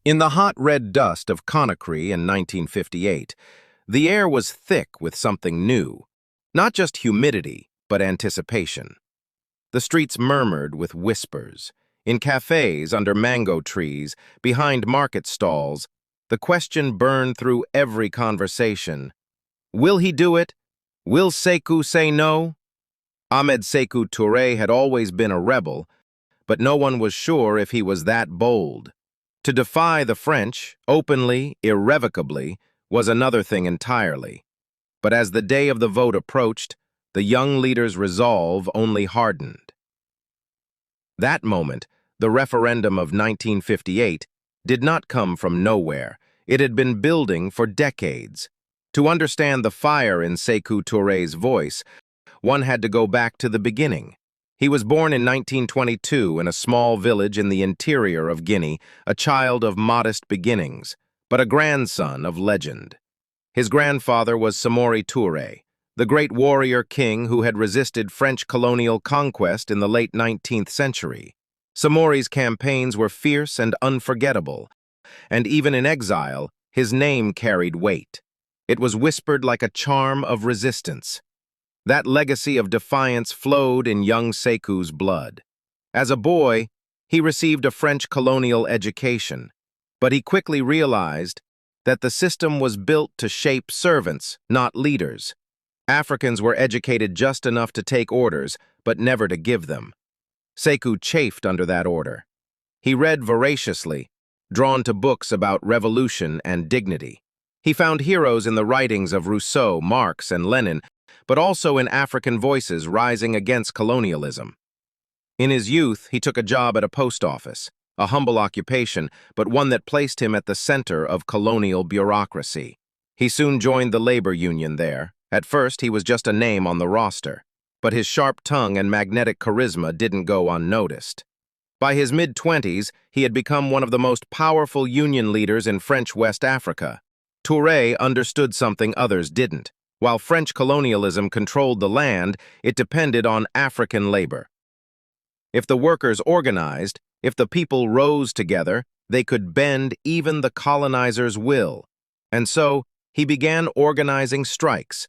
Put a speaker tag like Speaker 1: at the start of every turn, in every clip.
Speaker 1: In the hot red dust of Conakry in 1958, the air was thick with something new, not just humidity, but anticipation. The streets murmured with whispers. In cafes, under mango trees, behind market stalls, the question burned through every conversation. Will he do it? Will Sékou say no? Ahmed Sékou Touré had always been a rebel, but no one was sure if he was that bold. To defy the French, openly, irrevocably, was another thing entirely. But as the day of the vote approached, the young leader's resolve only hardened. That moment, the referendum of 1958, did not come from nowhere. It had been building for decades. To understand the fire in Sékou Touré's voice, one had to go back to the beginning. He was born in 1922 in a small village in the interior of Guinea, a child of modest beginnings, but a grandson of legend. His grandfather was Samori Touré, the great warrior king who had resisted French colonial conquest in the late 19th century. Samori's campaigns were fierce and unforgettable, and even in exile, his name carried weight. It was whispered like a charm of resistance. That legacy of defiance flowed in young Sékou's blood. As a boy, he received a French colonial education, but he quickly realized that the system was built to shape servants, not leaders. Africans were educated just enough to take orders, but never to give them. Sékou chafed under that order. He read voraciously, drawn to books about revolution and dignity. He found heroes in the writings of Rousseau, Marx, and Lenin, but also in African voices rising against colonialism. In his youth, he took a job at a post office, a humble occupation, but one that placed him at the center of colonial bureaucracy. He soon joined the labor union there. At first, he was just a name on the roster, but his sharp tongue and magnetic charisma didn't go unnoticed. By his mid-20s, he had become one of the most powerful union leaders in French West Africa. Touré understood something others didn't. While French colonialism controlled the land, it depended on African labor. If the workers organized, if the people rose together, they could bend even the colonizers' will. And so, he began organizing strikes.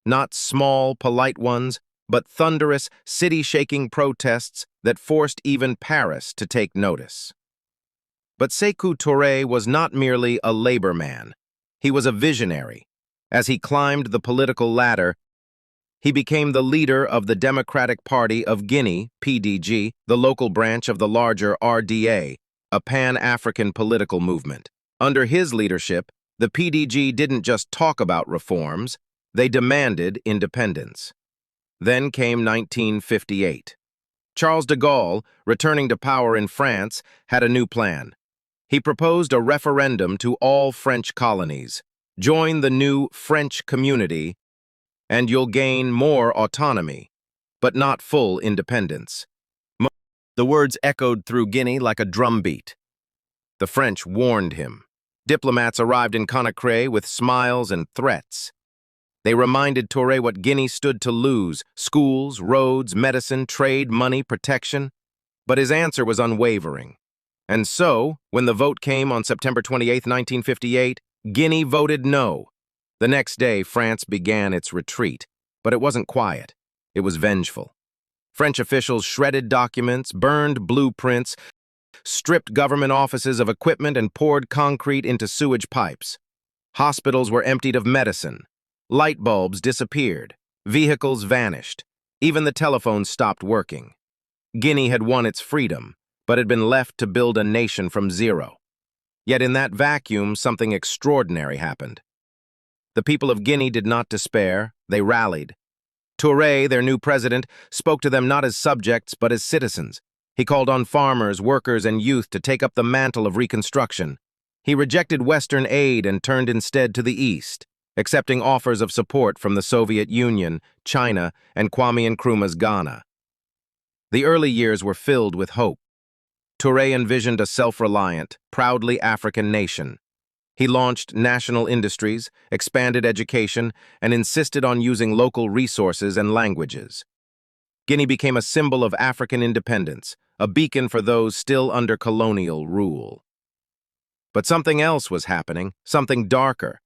Speaker 1: Not small, polite ones, but thunderous, city-shaking protests that forced even Paris to take notice. But Sékou Touré was not merely a labor man. He was a visionary. As he climbed the political ladder, he became the leader of the Democratic Party of Guinea, PDG, the local branch of the larger RDA, a Pan-African political movement. Under his leadership, the PDG didn't just talk about reforms, they demanded independence. Then came 1958. Charles de Gaulle, returning to power in France, had a new plan. He proposed a referendum to all French colonies. Join the new French community, and you'll gain more autonomy, but not full independence. The words echoed through Guinea like a drumbeat. The French warned him. Diplomats arrived in Conakry with smiles and threats. They reminded Touré what Guinea stood to lose: schools, roads, medicine, trade, money, protection. But his answer was unwavering. And so, when the vote came on September 28, 1958, Guinea voted no. The next day, France began its retreat, but it wasn't quiet. It was vengeful. French officials shredded documents, burned blueprints, stripped government offices of equipment, and poured concrete into sewage pipes. Hospitals were emptied of medicine. Light bulbs disappeared. Vehicles vanished. Even the telephones stopped working. Guinea had won its freedom, but had been left to build a nation from zero. Yet in that vacuum, something extraordinary happened. The people of Guinea did not despair, they rallied. Touré, their new president, spoke to them not as subjects but as citizens. He called on farmers, workers, and youth to take up the mantle of reconstruction. He rejected Western aid and turned instead to the East, accepting offers of support from the Soviet Union, China, and Kwame Nkrumah's Ghana. The early years were filled with hope. Touré envisioned a self-reliant, proudly African nation. He launched national industries, expanded education, and insisted on using local resources and languages. Guinea became a symbol of African independence, a beacon for those still under colonial rule. But something else was happening, something darker.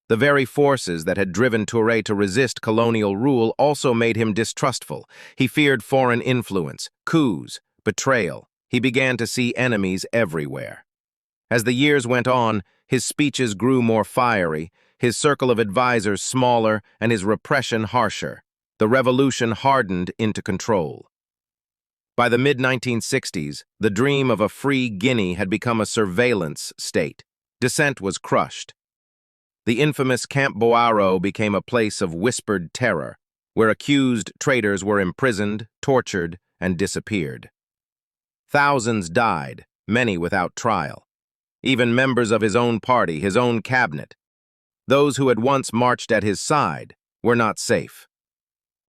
Speaker 1: The very forces that had driven Touré to resist colonial rule also made him distrustful. He feared foreign influence, coups, betrayal. He began to see enemies everywhere. As the years went on, his speeches grew more fiery, his circle of advisors smaller, and his repression harsher. The revolution hardened into control. By the mid-1960s, the dream of a free Guinea had become a surveillance state. Dissent was crushed. The infamous Camp Boaro became a place of whispered terror, where accused traitors were imprisoned, tortured, and disappeared. Thousands died, many without trial. Even members of his own party, his own cabinet, those who had once marched at his side, were not safe.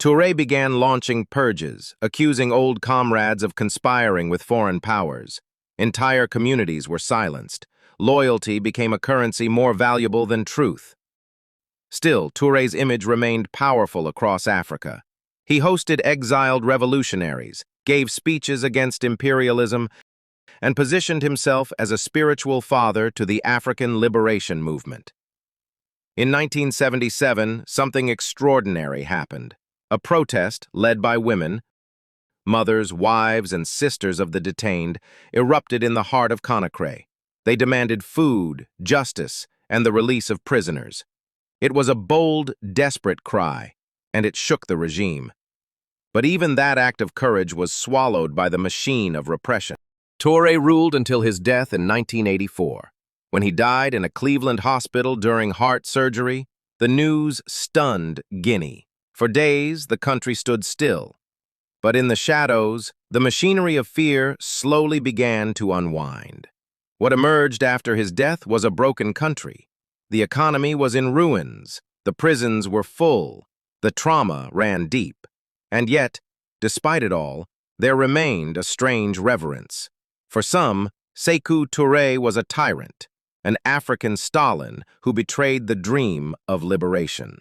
Speaker 1: Touré began launching purges, accusing old comrades of conspiring with foreign powers. Entire communities were silenced. Loyalty became a currency more valuable than truth. Still, Touré's image remained powerful across Africa. He hosted exiled revolutionaries, gave speeches against imperialism, and positioned himself as a spiritual father to the African liberation movement. In 1977, something extraordinary happened. A protest led by women, mothers, wives, and sisters of the detained, erupted in the heart of Conakry. They demanded food, justice, and the release of prisoners. It was a bold, desperate cry, and it shook the regime. But even that act of courage was swallowed by the machine of repression. Touré ruled until his death in 1984. When he died in a Cleveland hospital during heart surgery, the news stunned Guinea. For days, the country stood still. But in the shadows, the machinery of fear slowly began to unwind. What emerged after his death was a broken country. The economy was in ruins, the prisons were full, the trauma ran deep. And yet, despite it all, there remained a strange reverence. For some, Sékou Touré was a tyrant, an African Stalin who betrayed the dream of liberation.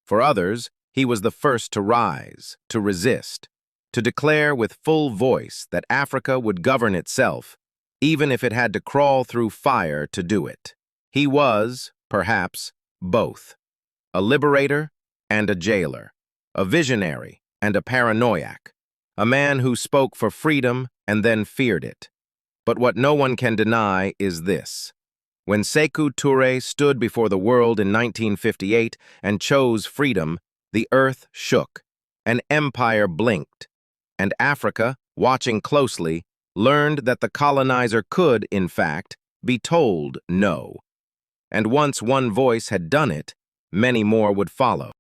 Speaker 1: For others, he was the first to rise, to resist, to declare with full voice that Africa would govern itself, even if it had to crawl through fire to do it. He was, perhaps, both, a liberator and a jailer, a visionary and a paranoiac, a man who spoke for freedom and then feared it. But what no one can deny is this. When Sékou Touré stood before the world in 1958 and chose freedom, the earth shook, an empire blinked, and Africa, watching closely, learned that the colonizer could, in fact, be told no. And once one voice had done it, many more would follow.